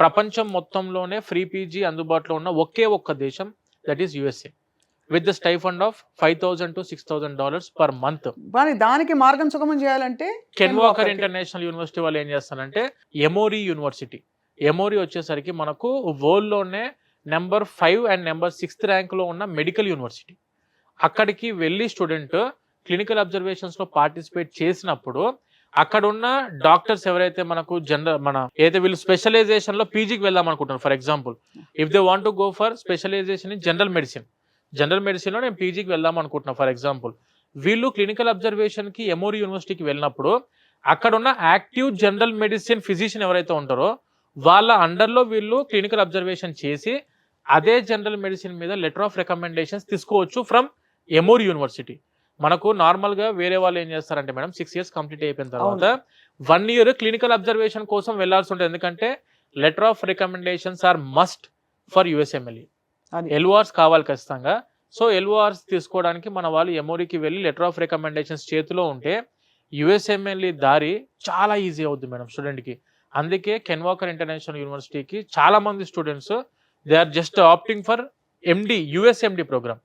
ప్రపంచం మొత్తంలోనే free PG అందుబాటులో ఉన్న ఒకే ఒక్క దేశం, that is USA, with the stipend of $5,000 to $6,000 per month. కానీ దానికి మార్గం సుగమం చేయాలంటే కెన్ వాకర్ ఇంటర్నేషనల్ యూనివర్సిటీ వాళ్ళు ఏం చేస్తారంటే ఎమోరీ యూనివర్సిటీ, ఎమోరీ వచ్చేసరికి మనకు వరల్డ్లోనే నెంబర్ 5 అండ్ నెంబర్ 6 ర్యాంక్లో ఉన్న మెడికల్ యూనివర్సిటీ. అక్కడికి వెళ్ళి స్టూడెంట్ క్లినికల్ అబ్జర్వేషన్స్లో పార్టిసిపేట్ చేసినప్పుడు అక్కడ ఉన్న డాక్టర్స్ ఎవరైతే మనకు మన ఏదైతే వీళ్ళు స్పెషలైజేషన్లో పీజీకి వెళ్దాం అనుకుంటున్నారు, for example if they want to go for specialisation in general మెడిసిన్లో నేను పీజీకి వెళ్దాం అనుకుంటున్నాను ఫర్ ఎగ్జాంపుల్, వీళ్ళు క్లినికల్ అబ్జర్వేషన్కి ఎమోరీ యూనివర్సిటీకి వెళ్ళినప్పుడు అక్కడ ఉన్న యాక్టివ్ జనరల్ మెడిసిన్ ఫిజిషియన్ ఎవరైతే ఉంటారో వాళ్ళ అండర్లో వీళ్ళు క్లినికల్ అబ్జర్వేషన్ చేసి అదే జనరల్ మెడిసిన్ మీద లెటర్ ఆఫ్ రికమెండేషన్స్ తీసుకోవచ్చు ఫ్రమ్ ఎమోరీ యూనివర్సిటీ. మనకు నార్మల్గా వేరే వాళ్ళు ఏం చేస్తారంటే మేడం 6 years కంప్లీట్ అయిపోయిన తర్వాత 1 year క్లినికల్ అబ్జర్వేషన్ కోసం వెళ్లాల్సి ఉంటుంది, ఎందుకంటే letter of recommendations are must for USMLE, LORs కావాలి ఖచ్చితంగా. సో ఎల్ఓఆర్స్ తీసుకోవడానికి మన వాళ్ళు ఎమోరీకి వెళ్ళి లెటర్ ఆఫ్ రికమెండేషన్స్ చేతిలో ఉంటే యుఎస్ఎంఎల్ఈ దారి చాలా ఈజీ అవుతుంది మేడం స్టూడెంట్కి. అందుకే కెన్ వాకర్ ఇంటర్నేషనల్ యూనివర్సిటీకి చాలా మంది students they are just opting for MD, USMD programme.